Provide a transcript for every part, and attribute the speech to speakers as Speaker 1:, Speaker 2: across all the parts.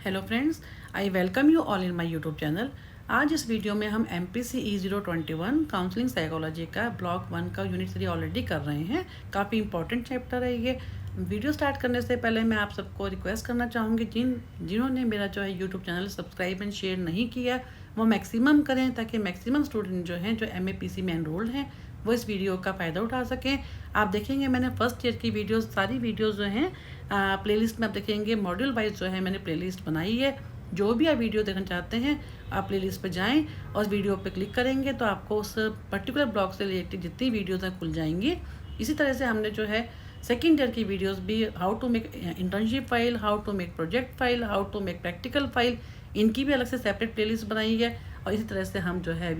Speaker 1: Hello friends, I welcome you all in my YouTube channel. आज इस video में हम MPC E021 काउंसलिंग साइकोलॉजी का ब्लॉक 1 का यूनिट 3 ऑलरेडी कर रहे हैं। काफ़ी इंपॉर्टेंट चैप्टर है ये। वीडियो स्टार्ट करने से पहले मैं आप सबको रिक्वेस्ट करना चाहूँगी जिन्होंने मेरा जो है YouTube channel subscribe and share नहीं किया वो मैक्सिमम करें, ताकि मैक्सिमम स्टूडेंट जो हैं जो MAPC में एनरोल्ड हैं वो इस वीडियो का फ़ायदा उठा सकें। आप देखेंगे मैंने फर्स्ट ईयर की वीडियोस, सारी वीडियोस जो हैं प्लेलिस्ट में आप देखेंगे मॉड्यूल वाइज जो है मैंने प्लेलिस्ट बनाई है। जो भी आप वीडियो देखना चाहते हैं आप प्लेलिस्ट पे जाएं और वीडियो पे क्लिक करेंगे तो आपको उस पर्टिकुलर ब्लॉग से रिलेटेड जितनी वीडियोस हैं खुल जाएंगी। इसी तरह से हमने जो है सेकेंड ईयर की वीडियोस भी, how to make internship file, how to make project file, how to make practical file, इनकी भी अलग से सेपरेट प्लेलिस्ट बनाई है। और इसी तरह से हम जो है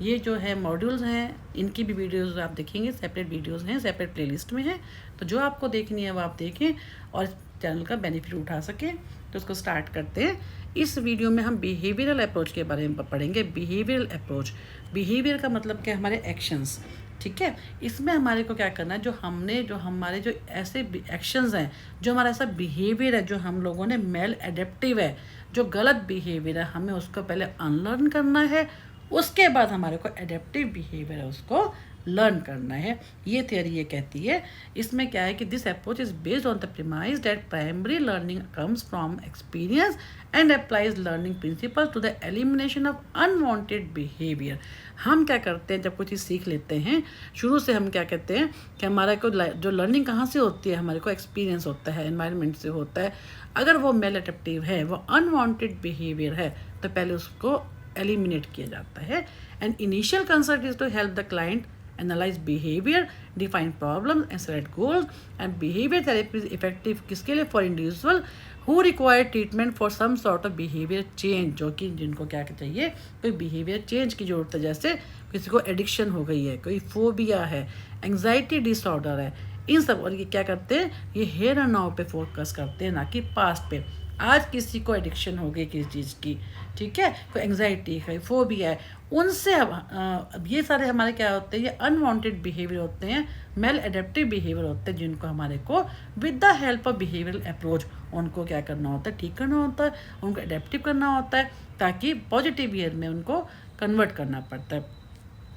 Speaker 1: ये जो है मॉड्यूल्स हैं इनकी भी वीडियोस आप देखेंगे, सेपरेट वीडियोस हैं, सेपरेट प्लेलिस्ट में हैं। तो जो आपको देखनी है वो आप देखें और इस चैनल का बेनिफिट उठा सकें। तो उसको स्टार्ट करते हैं। इस वीडियो में हम बिहेवियरल अप्रोच के बारे में पढ़ेंगे। बिहेवियरल अप्रोच, बिहेवियर का मतलब क्या है, हमारे एक्शंस। ठीक है, इसमें हमारे को क्या करना है, जो हमारे जो ऐसे एक्शंस हैं, जो हमारा ऐसा बिहेवियर है जो हम लोगों ने मेल एडेप्टिव है, जो गलत बिहेवियर है, हमें उसको पहले अनलर्न करना है। उसके बाद हमारे को एडेप्टिव बिहेवियर है उसको लर्न करना है। ये थियोरी ये कहती है। इसमें क्या है कि this approach is based on the premise that primary learning comes from experience and applies learning principles to the elimination of unwanted behaviour. हम क्या करते हैं, जब कोई चीज़ सीख लेते हैं शुरू से, हम क्या कहते हैं कि हमारा को जो लर्निंग कहाँ से होती है, हमारे को एक्सपीरियंस होता है, एनवायरनमेंट से होता है। अगर वो मेल एडेप्टिव है, वो अनवांटेड बिहेवियर है, तो पहले उसको एलिमिनेट किया जाता है। And initial concert is to help the client analyze behavior, define problems and select goals. And behavior therapy is effective किसके लिए, for individual who require treatment for some sort of behavior change, जो कि जिनको क्या चाहिए, कोई behavior change की जरूरत है। जैसे किसी को एडिक्शन हो गई है, कोई फोबिया है, एंग्जाइटी डिसऑर्डर है, इन सब। और ये क्या करते हैं, ये हेयर एंड नाउ पे फोकस करते हैं, ना कि पास्ट पे। आज किसी को एडिक्शन हो गई किसी चीज़ की, ठीक है, कोई एंग्जाइटी है, फोबिया है, उनसे अब ये सारे हमारे क्या होते हैं, ये अनवांटेड बिहेवियर होते हैं, मेल एडेप्टिव बिहेवियर होते हैं, जिनको हमारे को with the help of behavioural approach उनको क्या करना होता है, ठीक करना होता है, उनको एडेप्टिव करना होता है, ताकि पॉजिटिव बिहेवियर में उनको कन्वर्ट करना पड़ता है।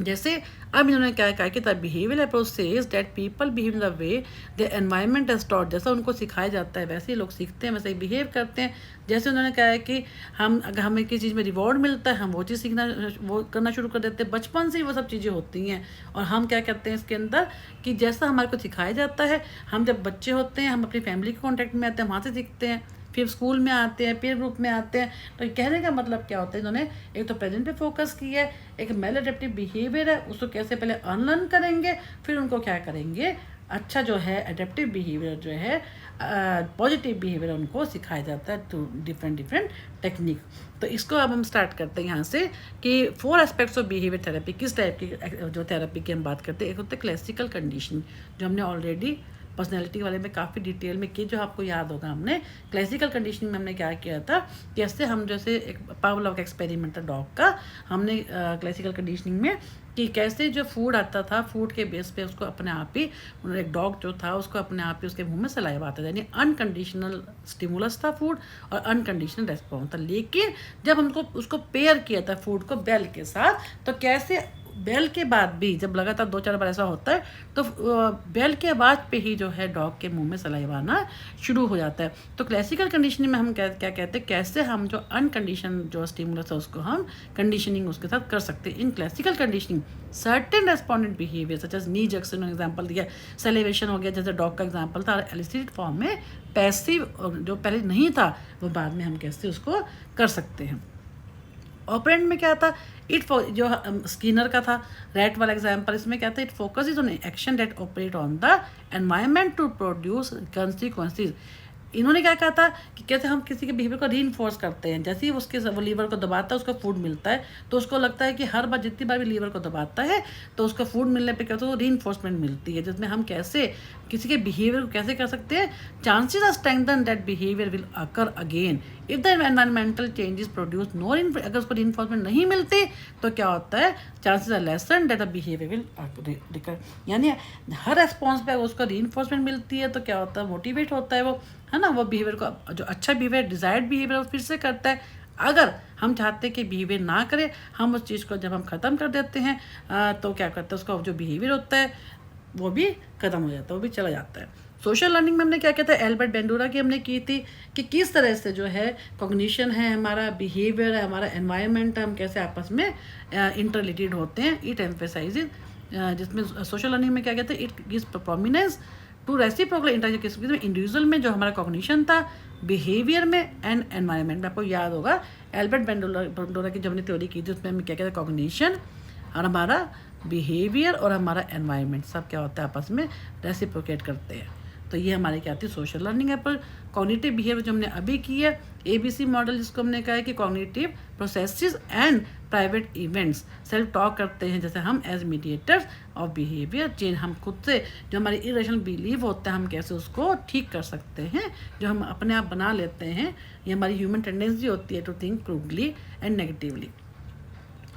Speaker 1: जैसे अब इन्होंने क्या कहा कि the behaviour approach says that people behave in the way the environment has taught. जैसा उनको सिखाया जाता है वैसे ही लोग सीखते हैं, वैसे ही बिहेव करते हैं। जैसे उन्होंने कहा है कि अगर हमें किसी चीज़ में रिवॉर्ड मिलता है, हम वो चीज़ सीखना, वो करना शुरू कर देते हैं। बचपन से ही वो सब चीज़ें होती हैं। और हम क्या करते हैं इसके अंदर कि जैसा हमारे को सिखाया जाता है, हम जब बच्चे होते हैं हम अपनी फैमिली के कॉन्टेक्ट में आते हैं, वहाँ से सीखते हैं, फिर स्कूल में आते हैं, पीयर ग्रुप में आते हैं। तो कहने का मतलब क्या होता है, इन्होंने एक तो प्रेजेंट पे फोकस किया है, एक मेल एडेप्टिव बिहेवियर है, उसको कैसे पहले अनलर्न करेंगे, फिर उनको क्या करेंगे, अच्छा जो है एडेप्टिव बिहेवियर जो है, पॉजिटिव बिहेवियर उनको सिखाया जाता है थ्रू डिफरेंट टेक्निक। तो इसको अब हम स्टार्ट करते हैं यहाँ से कि 4 एस्पेक्ट्स ऑफ बिहेवियर थेरेपी, किस टाइप की जो थेरेपी की हम बात करते हैं। एक होता है क्लासिकल कंडीशनिंग, जो हमने ऑलरेडी पर्सनैलिटी वाले में काफ़ी डिटेल में की, जो आपको याद होगा। हमने क्लासिकल कंडीशनिंग में हमने क्या किया था, कैसे हम जैसे एक पावलोव का एक्सपेरिमेंट था डॉग का, हमने क्लासिकल कंडीशनिंग में कि कैसे जो फूड आता था, फूड के बेस पे उसको अपने आप ही, एक डॉग जो था उसको अपने आप ही उसके मुंह में सलाइवा आता था, यानी अनकंडीशनल स्टिमुलस था फूड और अनकंडीशनल रेस्पॉन्स था। लेकिन जब हमको उसको पेयर किया था फूड को बेल के साथ, तो कैसे बेल के बाद भी जब लगातार 2-4 बार ऐसा होता है तो बेल के बाद पे ही जो है डॉग के मुंह में सलाइवा आना शुरू हो जाता है। तो क्लासिकल कंडीशनिंग में हम क्या कहते हैं, कैसे हम जो अनकंडीशन जो स्टिमुलस है उसको हम कंडीशनिंग उसके साथ कर सकते हैं। In classical conditioning certain respondent behaviour such as knee Jackson example दिया, सेलिवेशन हो गया, जैसे डॉग का एग्जाम्पल था, एलिसिटेड फॉर्म में पैसिव जो पहले नहीं था वो बाद में हम कैसे उसको कर सकते हैं। ऑपरेंट में क्या था, जो स्किनर का था रैट वाला एग्जाम्पल, इसमें क्या था, it focus is on action that operate on the environment to produce consequences. इन्होंने क्या कहा था कि कैसे हम किसी के बिहेवियर को रीइंफोर्स करते हैं। जैसे ही उसके वो लीवर को दबाता है, उसको फूड मिलता है, तो उसको लगता है कि हर बार जितनी बार भी लीवर को दबाता है तो उसको फूड मिलने पे क्या होता है, वो रीइंफोर्समेंट मिलती है। जिसमें हम कैसे किसी के बिहेवियर को कैसे कर सकते हैं, chances are strengthen that behaviour will occur again if the environmental changes produce no. अगर उसको रीइंफोर्समेंट नहीं मिलती तो क्या होता है, chances are lessen that the behaviour will recur. यानी हर रेस्पॉन्स पे अगर उसको रीइंफोर्समेंट मिलती है तो क्या होता है, मोटिवेट होता है वो, है ना, वो बिहेवियर को जो अच्छा बिहेवियर डिज़ायर्ड बिहेवियर वो फिर से करता है। अगर हम चाहते हैं कि बिहेवियर ना करें, हम उस चीज़ को जब हम ख़त्म कर देते हैं तो क्या करते हैं, उसका जो बिहेवियर होता है वो भी ख़त्म हो जाता है, वो भी चला जाता है। सोशल लर्निंग में हमने क्या कहता है, एल्बर्ट बेंडूरा की हमने की थी कि किस तरह से जो है कॉग्निशन है, हमारा बिहेवियर है, हमारा एनवायरनमेंट है, हम कैसे आपस में इंटररिलेटेड होते हैं। इट एम्फेसाइजेज, जिसमें सोशल लर्निंग में क्या कहते हैं, it gives prominence to reciprocal interaction में इंडिविजुअल में जो हमारा कॉग्निशन था, बिहेवियर में एंड एनवायरनमेंट में। आपको याद होगा एल्बर्ट बेंडोरा की जो हमने थ्योरी की थी उसमें हम क्या कहते हैं, कॉग्निशन और हमारा बिहेवियर और हमारा एनवायरनमेंट सब क्या होता है, आपस में रेसिप्रोकेट करते हैं। तो ये हमारी क्या आती है, सोशल लर्निंग है। पर कॉग्निटिव बिहेवियर जो हमने अभी की है, ABC मॉडल जिसको हमने कहा है कि cognitive processes and private events self talk करते हैं, जैसे हम as mediators of behaviour change, हम खुद से जो हमारे इरेशनल बिलीव होता है हम कैसे उसको ठीक कर सकते हैं, जो हम अपने आप बना लेते हैं। ये हमारी ह्यूमन टेंडेंसी होती है to think crudely and negatively.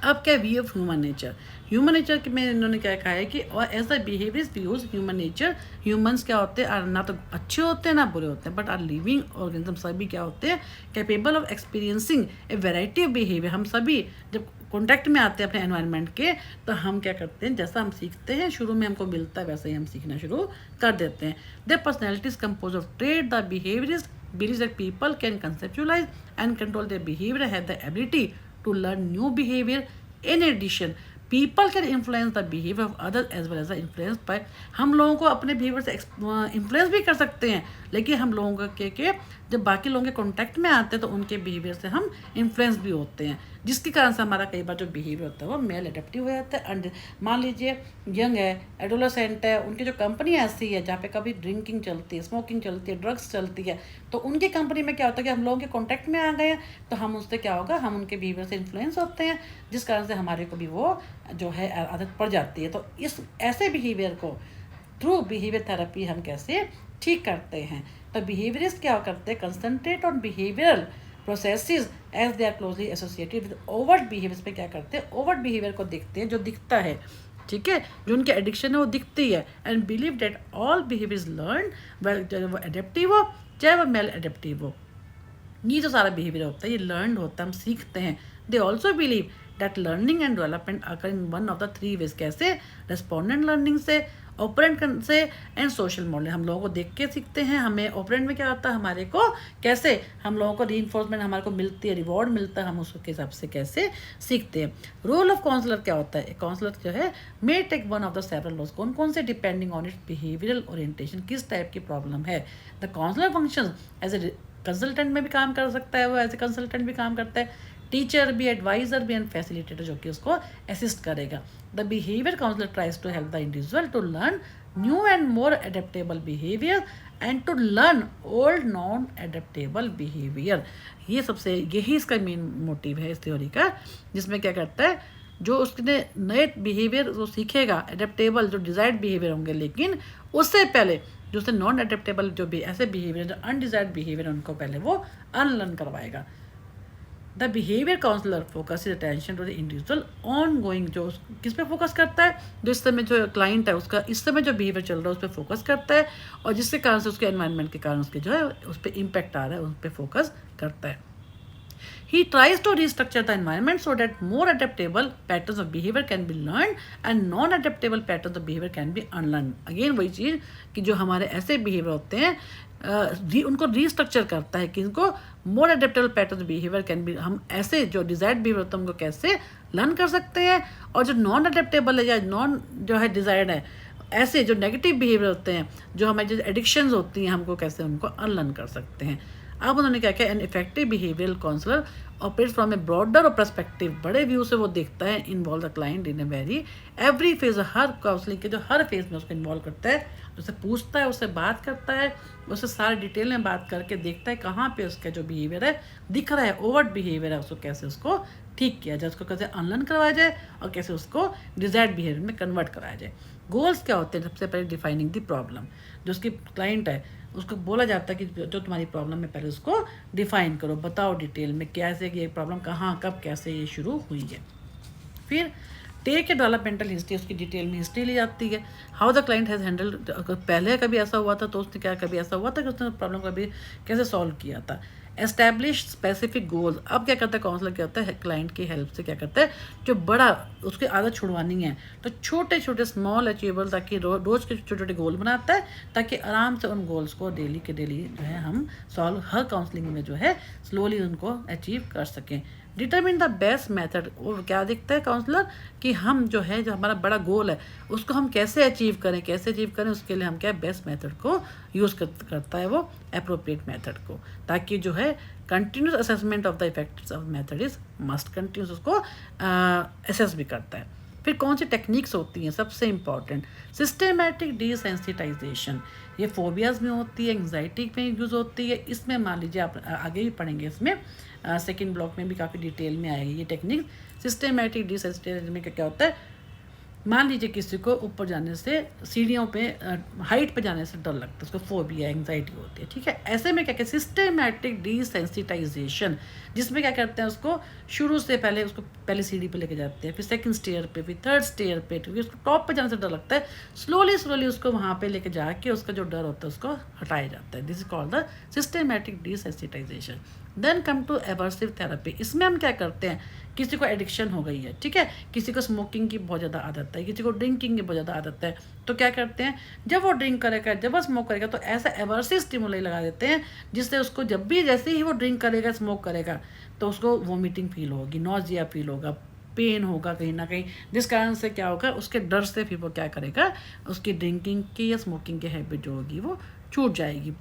Speaker 1: अब क्या view of human nature, human nature के में इन्होंने क्या कहा है कि और as the behaviours views human nature, humans क्या होते हैं, ना तो अच्छे होते हैं ना बुरे होते हैं, बट आर लिविंग ऑर्गेनिज्म सभी क्या होते हैं, capable of experiencing a variety of behaviour. हम सभी जब कॉन्टैक्ट में आते हैं अपने एनवायरनमेंट के, तो हम क्या करते हैं, जैसा हम सीखते हैं शुरू में हमको मिलता है वैसे ही हम सीखना शुरू कर देते हैं। Their personality is compose of trade, the behaviours believes that people can conceptualize and control their behavior, have the ability to learn new behavior. In addition, people can influence the behavior of others as well as the influence by, हम लोगों को अपने behaviour से influence भी कर सकते हैं, लेकिन हम लोगों के जब बाकी लोगों के कांटेक्ट में आते हैं तो उनके बिहेवियर से हम इन्फ्लुएंस भी होते हैं, जिसके कारण से हमारा कई बार जो बिहेवियर होता है वो मेल एडेप्टिव हो जाता है। एंड मान लीजिए यंग है, एडोलेसेंट है, उनकी जो कंपनी ऐसी है जहाँ पे कभी ड्रिंकिंग चलती है, स्मोकिंग चलती है, ड्रग्स चलती है, तो उनकी कंपनी में क्या होता है कि हम लोगों के कॉन्टैक्ट में आ गए हैं, तो हम उससे क्या होगा, हम उनके बिहेवियर से इन्फ्लुएंस होते हैं, जिस कारण से हमारे को भी वो जो है आदत पड़ जाती है। तो इस ऐसे बिहेवियर को थ्रू बिहेवियर थेरेपी हम कैसे ठीक करते हैं। तो बिहेवियरिस्ट क्या करते हैं, concentrate on behavioural processes as they are closely associated with overt behaviours पे क्या करते हैं, ओवर्ट बिहेवियर को देखते हैं, जो दिखता है, ठीक है, जो उनकी एडिक्शन है वो दिखती है, and believe date all behaviour is learn, चाहे वो एडेप्टिव हो चाहे वो मेल एडेप्टिव हो। ये जो सारा बिहेवियर होता है ये लर्न होता है, हम सीखते हैं। They also believe that learning and development occur in one of the three ways, कैसे, रेस्पोंडेंट लर्निंग से, ऑपरेंट से एंड सोशल मॉडलिंग। हम लोगों को देख के सीखते हैं, हमें ऑपरेंट में क्या होता है, हमारे को कैसे हम लोगों को रीइंफोर्समेंट हमारे को मिलती है, रिवॉर्ड मिलता है, हम उसके हिसाब से कैसे सीखते हैं। रोल ऑफ काउंसलर क्या होता है, काउंसलर जो है may take one of the several roles, कौन कौन से, depending on its behavioural orientation, किस टाइप की प्रॉब्लम है। The counsellor function as a consultant में भी काम कर सकता है, वो एज ए कंसल्टेंट भी काम करता है, टीचर भी, एडवाइजर भी एंड फैसिलिटेटर जो कि उसको असिस्ट करेगा। The behaviour counsellor tries to help the individual to learn new and more adaptable behaviour and to learn old non adaptable behaviour. ये सबसे यही इसका मेन मोटिव है इस थ्योरी का, जिसमें क्या करता है, जो उसने नए बिहेवियर वो सीखेगा, एडेप्टेबल जो डिजायर्ड बिहेवियर होंगे, लेकिन उससे पहले जो उससे नॉन एडेप्टेबल जो भी ऐसे बिहेवियर जो अनडिजायर्ड बिहेवियर उनको पहले वो अनलर्न करवाएगा। The behaviour counsellor focus is attention to the individual on going, जो किस पे फोकस करता है, जो इस समय जो क्लाइंट है उसका इस समय जो बिहेवियर चल रहा है उस पर फोकस करता है, और जिसके कारण से उसके एनवायरनमेंट के कारण उसके जो है उस पर इम्पैक्ट आ रहा है उस पर फोकस करता है। He tries to restructure the environment so that more adaptable patterns of behavior can be learned and non-adaptable patterns of behavior can be unlearned. Again वही चीज़ कि जो हमारे ऐसे बिहेवियर होते हैं उनको रीस्ट्रक्चर करता है कि इनको more adaptable pattern behaviour can be, हम ऐसे जो डिजायर्ड बिहेवियर होता है उनको कैसे लर्न कर सकते हैं, और जो नॉन एडेप्टेबल है या नॉन जो है डिजायर्ड है, ऐसे जो नेगेटिव बिहेवियर होते हैं, जो हमारी जो एडिक्शंस होती हैं, हमको कैसे उनको अनलर्न कर सकते हैं। अब उन्होंने क्या किया, an effective behavioural counsellor operates from a broader perspective, बड़े व्यू से वो देखता है, involve the client in a very every phase, हर काउंसलिंग के जो हर फेज में उसको इन्वॉल्व करता है, उससे पूछता है, उससे बात करता है, उससे सारे डिटेल में बात करके देखता है कहाँ पे उसका जो बिहेवियर है दिख रहा है, ओवर्ट बिहेवियर है, उसको कैसे उसको ठीक किया जाए, उसको कैसे अनलर्न करवाया जाए और कैसे उसको डिजायर्ड बिहेवियर में कन्वर्ट कराया जाए। गोल्स क्या होते हैं, सबसे पहले डिफाइनिंग द प्रॉब्लम, जो उसकी क्लाइंट है उसको बोला जाता है कि जो तुम्हारी प्रॉब्लम है पहले उसको डिफाइन करो, बताओ डिटेल में कैसे कि ये प्रॉब्लम कहाँ कब कैसे ये शुरू हुई है। फिर टेक ए डेवलपमेंटल हिस्ट्री, उसकी डिटेल में हिस्ट्री ली जाती है। How the client has handle, पहले कभी ऐसा हुआ था तो उसने क्या, कभी ऐसा हुआ था कि उसने प्रॉब्लम कभी कैसे सॉल्व किया था। एस्टैब्लिश स्पेसिफिक गोल्स, अब क्या करता है काउंसलर, क्या होता है क्लाइंट की हेल्प से क्या करता है, जो बड़ा उसकी आदत छुड़वानी है तो छोटे छोटे स्मॉल अचीवेबल, ताकि रोज़ के छोटे छोटे गोल बनाता है, ताकि आराम से उन गोल्स को डेली के डेली जो है हम सॉल्व हर काउंसलिंग में जो है स्लोली उनको अचीव कर सकें। डिटरमिन द बेस्ट मेथड, और क्या दिखता है काउंसलर कि हम जो है, जो हमारा बड़ा गोल है उसको हम कैसे अचीव करें, कैसे अचीव करें, उसके लिए हम क्या बेस्ट मेथड को यूज़ करता है वो अप्रोप्रिएट मेथड को, ताकि जो है continuous assessment of the effects of method is must, continuous उसको असेस भी करता है। फिर कौन सी टेक्निक्स होती हैं, सबसे इंपॉर्टेंट सिस्टेमेटिक डिसेंसिटाइजेशन, ये फोबियाज में होती है, एंग्जाइटी में यूज़ होती है। इसमें मान लीजिए आप आगे भी पढ़ेंगे, इसमें सेकेंड ब्लॉक में भी काफ़ी डिटेल में आएगी ये टेक्निक। सिस्टेमेटिक डिसेंसिटाइजेशन में क्या होता है, मान लीजिए किसी को ऊपर जाने से, सीढ़ियों पे हाइट पे जाने से डर लगता है, उसको फोबिया एंग्जाइटी होती है, ठीक है। ऐसे में क्या कहते हैं सिस्टेमैटिक डिसेंसिटाइजेशन, जिसमें क्या करते हैं उसको शुरू से पहले उसको पहले सीढ़ी पे लेके जाते हैं, फिर सेकंड स्टेयर पे, फिर थर्ड स्टेयर पे, क्योंकि उसको टॉप पे जाने से डर लगता है, स्लोली स्लोली उसको वहाँ पे लेके जाके उसका जो डर होता है उसको हटाया जाता है। This is called the systematic desensitisation. Then come to aversive therapy, इसमें हम क्या करते हैं, किसी को एडिक्शन हो गई है, ठीक है, किसी को स्मोकिंग की बहुत ज़्यादा आदत है, किसी को ड्रिंकिंग की बहुत ज़्यादा आदत है, तो क्या करते हैं, जब वो ड्रिंक करेगा, जब वो स्मोक करेगा, तो ऐसा एवर्सिव स्टिमुलाई लगा देते हैं जिससे उसको जब भी, जैसे ही वो ड्रिंक करेगा, स्मोक करेगा, तो उसको वोमिटिंग फील होगी, नॉजिया फील होगा, पेन होगा कहीं ना कहीं, जिस कारण से क्या होगा, उसके डर से फिर वो क्या करेगा, उसकी ड्रिंकिंग की या स्मोकिंग की हैबिट जो होगी वो छूट जाएगी।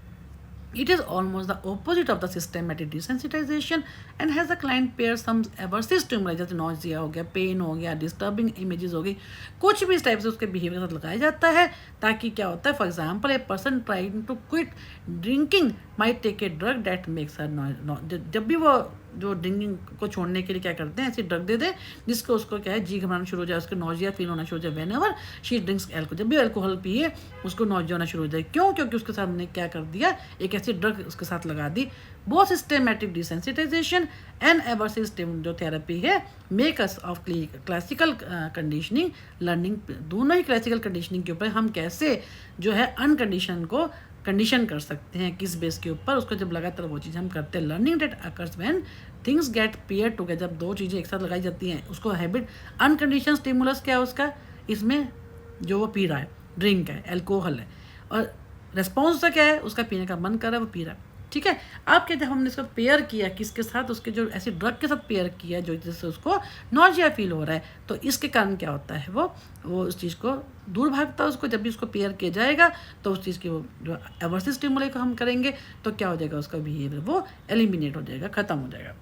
Speaker 1: It is almost the opposite of the systematic desensitization and has the client pair some aversive stimuli, जैसे nausea हो गया, पेन हो गया, डिस्टर्बिंग इमेजेस हो गई, कुछ भी इस टाइप से उसके बिहेवियर के साथ लगाया जाता है, ताकि क्या होता है, for example a person trying to quit drinking might take a drug that makes her, जब भी वो जो ड्रिंकिंग को छोड़ने के लिए क्या करते हैं, ऐसी ड्रग दे दें जिसको उसको क्या है, जी घबराना शुरू हो जाए, उसको नॉजिया फील होना शुरू हो जाए, when ever she drinks alcohol, जब भी अल्कोहल पिए उसको नॉजिया होना शुरू हो जाए। क्यों? क्योंकि उसके साथ ने क्या कर दिया, एक ऐसी ड्रग उसके साथ लगा दी। बहुत सिस्टेमेटिक डिसेंसिटाइजेशन एंड एवर्सिव स्टिम जो थेरेपी है, make us of classical conditioning learning, दोनों ही क्लासिकल कंडीशनिंग के ऊपर हम कैसे जो है अनकंडीशन को कंडीशन कर सकते हैं, किस बेस के ऊपर, उसको जब लगातार वो चीज़ हम करते हैं। Learning date occurs when things get pair together, जब दो चीज़ें एक साथ लगाई जाती हैं, उसको हैबिट। अनकंडीशन स्टिमुलस क्या है उसका, इसमें जो वो पी रहा है, ड्रिंक है, अल्कोहल है, और रिस्पॉन्स उसका क्या है, उसका पीने का मन कर रहा है, वो पी रहा है, ठीक है। अब क्या, जब हमने इसको पेयर किया किसके साथ, उसके जो ऐसी ड्रग के साथ पेयर किया जो जिससे उसको नॉजिया फील हो रहा है, तो इसके कारण क्या होता है, वो उस चीज़ को दूर भागता है उसको। जब भी उसको पेयर किया जाएगा तो उस चीज़ की वो जो एवर्सिव स्टिमुलाई को हम करेंगे तो क्या हो जाएगा, उसका बिहेवियर वो एलिमिनेट हो जाएगा, ख़त्म हो जाएगा।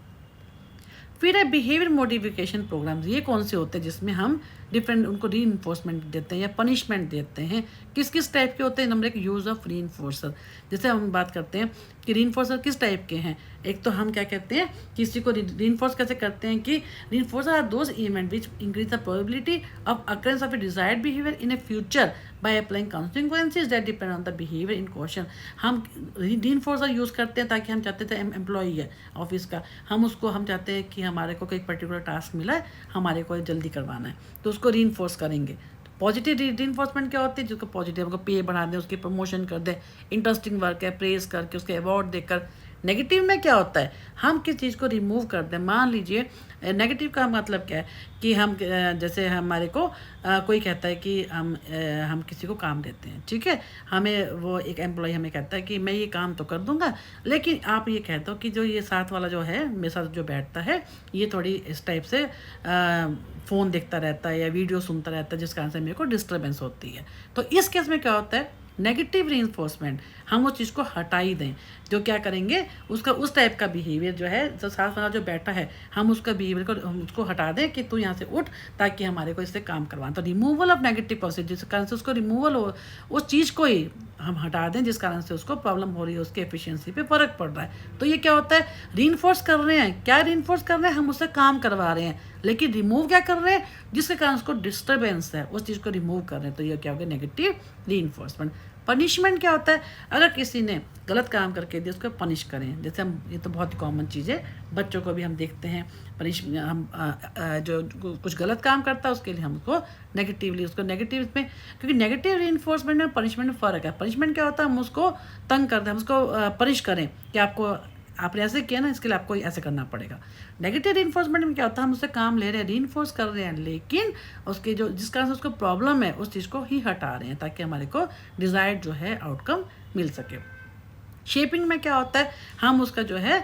Speaker 1: फिर है बिहेवियर मॉडिफिकेशन प्रोग्राम्स, ये कौन से होते हैं जिसमें हम डिफरेंट उनको री इन्फोर्समेंट देते हैं या पनिशमेंट देते हैं। किस किस टाइप के होते हैं, नंबर एक यूज़ ऑफ री इन्फोर्सर, जैसे हम बात करते हैं कि री इन्फोर्सर किस टाइप के हैं। एक तो हम क्या कहते हैं, किसी को री इन्फोर्स कैसे करते हैं कि reinforcer are those event which increase the probability of occurrence of a desired behaviour in a future by applying consequences that depend on the behaviour in question. हम री इन्फोर्सर यूज़ करते हैं ताकि हम चाहते थे एम्प्लॉई है office का, हम उसको हम चाहते हैं कि हमारे को कोई पर्टिकुलर टास्क मिला है, हमारे को जल्दी करवाना है, तो उसको री इन्फोर्स करेंगे। पॉजिटिव रीइंफोर्समेंट क्या होती है, जिसको पॉजिटिव हमको पे बढ़ा दें, उसकी प्रमोशन कर दें, इंटरेस्टिंग वर्क है प्रेज करके उसके अवार्ड देकर। नेगेटिव में क्या होता है, हम किस चीज़ को रिमूव कर दें। मान लीजिए नेगेटिव का मतलब क्या है कि हम जैसे हमारे को कोई कहता है कि हम किसी को काम देते हैं, ठीक है, हमें वो एक एम्प्लॉय हमें कहता है कि मैं ये काम तो कर दूंगा, लेकिन आप ये कहते हो कि जो ये साथ वाला जो है मेरे साथ जो बैठता है ये थोड़ी इस टाइप से फ़ोन देखता रहता है या वीडियो सुनता रहता है, जिस कारण से मेरे को डिस्टर्बेंस होती है। तो इस केस में क्या होता है, नेगेटिव रीइंफोर्समेंट, हम उस चीज़ को हटा ही दें। जो क्या करेंगे, उसका उस टाइप का बिहेवियर जो है, जो साथ वाला जो बैठा है, हम उसका बिहेवियर को हम उसको हटा दें कि तू यहाँ से उठ, ताकि हमारे को इससे काम करवाना। तो रिमूवल ऑफ नेगेटिव पॉजिटिव, जिस कारण से उसको रिमूवल हो, उस चीज़ को ही हम हटा दें जिस कारण से उसको प्रॉब्लम हो रही है, उसके एफिशिएंसी पे फ़र्क पड़ रहा है। तो ये क्या होता है, रीइंफोर्स कर रहे हैं। क्या रीइंफोर्स कर रहे हैं, हम उससे काम करवा रहे हैं। लेकिन रिमूव क्या कर रहे हैं, जिसके कारण उसको डिस्टर्बेंस है उस चीज़ को रिमूव कर रहे हैं। तो ये क्या होगा, नेगेटिव रीइंफोर्समेंट। पनिशमेंट क्या होता है, अगर किसी ने गलत काम करके दिया उसको पनिश करें। जैसे हम, ये तो बहुत ही कॉमन चीज़ है, बच्चों को भी हम देखते हैं पनिश, हम जो कुछ गलत काम करता है उसके लिए हम उसको नेगेटिवली, उसको नेगेटिव में, क्योंकि नेगेटिव रीइंफोर्समेंट में पनिशमेंट में फ़र्क है। पनिशमेंट क्या होता है, हम उसको तंग करते हैं, हम उसको पनिश करें कि आपने ऐसे किया ना, इसके लिए आपको ऐसे करना पड़ेगा। नेगेटिव रीइंफोर्समेंट में क्या होता है, हम उससे काम ले रहे हैं, रीइंफोर्स कर रहे हैं, लेकिन उसके जो जिस कारण से उसको प्रॉब्लम है उस चीज़ को ही हटा रहे हैं ताकि हमारे को डिज़ायर्ड जो है आउटकम मिल सके। शेपिंग में क्या होता है, हम उसका जो है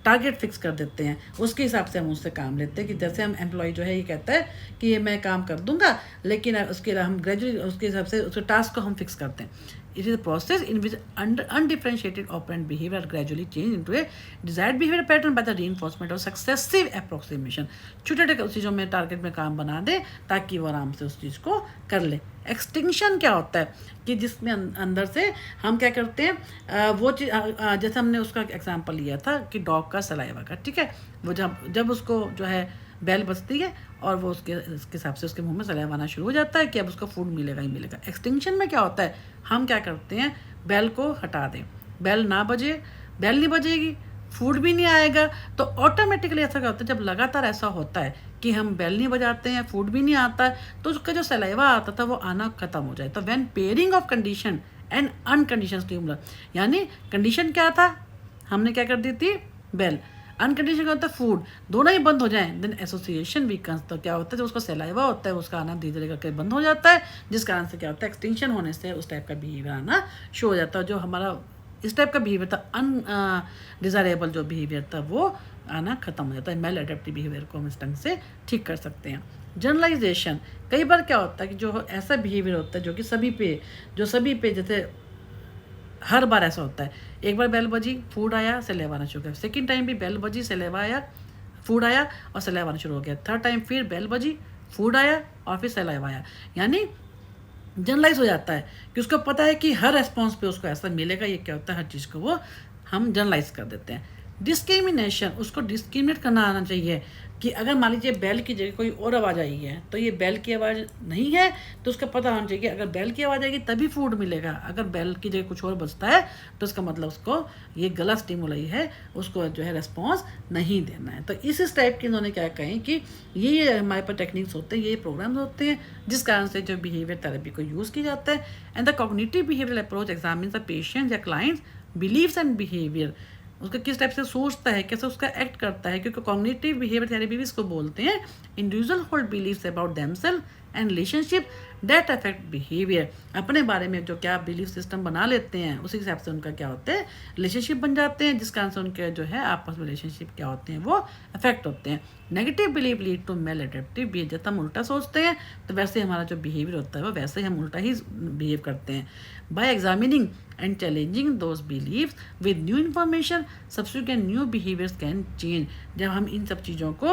Speaker 1: टारगेट फिक्स कर देते हैं, उसके हिसाब से हम उससे काम लेते हैं। कि जैसे हम एम्प्लॉय जो है ये कहता है कि ये मैं काम कर दूंगा, लेकिन उसके हम ग्रेजुअली उसके हिसाब से उसके टास्क को हम फिक्स करते हैं। It is a process in which undifferentiated operant behavior gradually change into a desired behavior pattern by the reinforcement of successive approximation। छोटे छोटे चीज़ों में टारगेट में काम बना दे ताकि वो आराम से उस चीज़ को कर ले। एक्सटिंक्शन क्या होता है कि जिसमें अंदर से हम क्या करते हैं, वो चीज़ जैसे हमने उसका एग्जांपल लिया था कि डॉग का सलाइवा का, ठीक है, वो जब उसको जो है बेल बजती है और वो उसके हिसाब से उसके मुंह में सलाइवा आना शुरू हो जाता है कि अब उसको फूड मिलेगा ही मिलेगा। एक्सटिंक्शन में क्या होता है, हम क्या करते हैं, बेल को हटा दें, बेल ना बजे, बेल नहीं बजेगी, फूड भी नहीं आएगा। तो ऑटोमेटिकली ऐसा क्या होता है, जब लगातार ऐसा होता है कि हम बेल नहीं बजाते हैं, फूड भी नहीं आता है, तो उसका जो सलाइवा आता था वो आना खत्म हो जाए। तो when pairing of condition and uncondition stimulus, यानी कंडीशन क्या था, हमने क्या कर दी थी, बेल, अनकंडीशन का होता है फूड, दोनों ही बंद हो जाएं, देन एसोसिएशन वीकन्स। तो क्या होता है, जो उसका सलाइवा होता है उसका आना धीरे धीरे करके बंद हो जाता है, जिस कारण से क्या होता है, एक्सटिंक्शन होने से उस टाइप का बिहेवियर आना शुरू हो जाता है। जो हमारा इस टाइप का बिहेवियर था, अनडिज़ायरेबल जो बिहेवियर था, वो आना खत्म हो जाता है। मेल एडेप्टिव बिहेवियर को हम इस ढंग से ठीक कर सकते हैं। जनरलाइजेशन, कई बार क्या होता है कि जो ऐसा बिहेवियर होता है जो कि सभी पे जैसे हर बार ऐसा होता है, एक बार बेल बजी, फूड आया, सलाइवा आना शुरू हो गया, सेकंड टाइम भी बेल बजी, सलाइवा आया, फूड आया और सलाइवा आना शुरू हो गया, थर्ड टाइम फिर बेल बजी, फूड आया और फिर सलाइवा आया। यानी जनरलाइज हो जाता है कि उसको पता है कि हर रेस्पॉन्स पे उसको ऐसा मिलेगा। ये क्या होता है, हर चीज़ को वो हम जनरलाइज कर देते हैं। डिस्क्रिमिनेशन, उसको डिस्क्रिमिनेट करना आना चाहिए कि अगर मान लीजिए बेल की जगह कोई और आवाज़ आई है तो ये बेल की आवाज़ नहीं है, तो उसका पता होना चाहिए कि अगर बेल की आवाज़ आएगी तभी फूड मिलेगा, अगर बेल की जगह कुछ और बजता है तो उसका मतलब उसको ये गलत स्टिमुलाई है, उसको जो है रेस्पॉन्स नहीं देना है। तो इस टाइप के इन्होंने क्या कहें कि ये हमारे पास टेक्निक्स होते हैं, ये प्रोग्राम्स होते हैं, जिस कारण से जो बिहेवियर थेरेपी को यूज़ किया जाता है। And the cognitive behavioural approach examines the patients या क्लाइंट्स बिलीव्स एंड बिहेवियर, उसका किस टाइप से सोचता है, कैसे उसका एक्ट करता है, क्योंकि कॉग्निटिव बिहेवियर थेरेपी भी इसको बोलते हैं। Individual hold believes about themselves and relationship that affect behaviour, अपने बारे में जो क्या बिलीफ सिस्टम बना लेते हैं उसी हिसाब से उनका क्या होता है, रिलेशनशिप बन जाते हैं, जिस कारण से उनके जो है आपस में रिलेशनशिप क्या होते हैं वो अफेक्ट होते हैं। Negative believe lead to maladaptive behaviour, जब हम उल्टा सोचते हैं तो वैसे हमारा जो बिहेवियर होता है वो वैसे ही हम उल्टा ही बिहेव करते हैं। Bye examining and challenging those beliefs with new information, subsequent new behaviors can change। जब हम इन सब चीज़ों को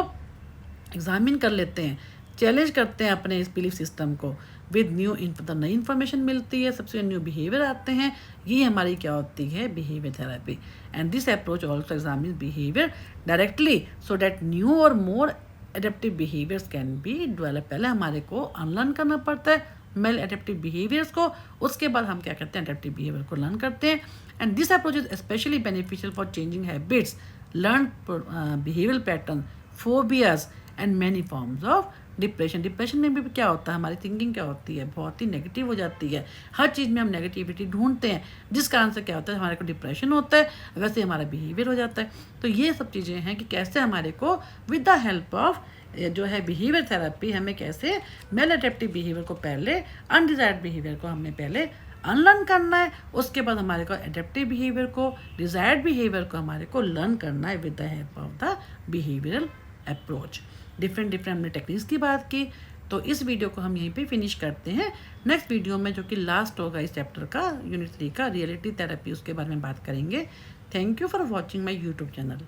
Speaker 1: एग्जामिन कर लेते हैं, चैलेंज करते हैं अपने इस बिलीफ सिस्टम को, विद न्यू नई इन्फॉर्मेशन मिलती है, सबसे न्यू बिहेवियर आते हैं, ये हमारी क्या होती है, behaviour therapy. And this approach also examine behaviour directly so that new और more adaptive behaviours can be develop. पहले हमारे को अनलर्न करना पड़ता है मेल एडेप्टिव बिहेवियर्स को, उसके बाद हम क्या करते हैं, एडेप्टिव बिहेवियर को लर्न करते हैं। And this approach is specially beneficial for changing habits, learn behavioural pattern, phobias and many forms of depression. Depression में भी क्या होता है, हमारी थिंकिंग क्या होती है, बहुत ही नेगेटिव हो जाती है, हर चीज़ में हम नेगेटिविटी ढूंढते हैं, जिस कारण से क्या होता है, हमारे को डिप्रेशन होता है, वैसे हमारा बिहेवियर हो जाता है। तो ये सब चीज़ें हैं कि कैसे हमारे को विद द हेल्प ऑफ जो है बिहेवियर थेरेपी, हमें कैसे मेल एडेप्टिव बिहेवियर को पहले, अनडिजायर्ड बिहेवियर को हमने पहले अनलर्न करना है, उसके बाद हमारे को एडेप्टिव बिहेवियर को, डिजायर्ड बिहेवियर को हमारे को लर्न करना है with the help of the behavioural approach. Different हमने टेक्निक्स की बात की, तो इस वीडियो को हम यहीं पे फिनिश करते हैं। नेक्स्ट वीडियो में जो कि लास्ट होगा इस चैप्टर का, यूनिट 3 का, रियलिटी थेरेपी, उसके बारे में बात करेंगे। Thank you for watching my YouTube channel.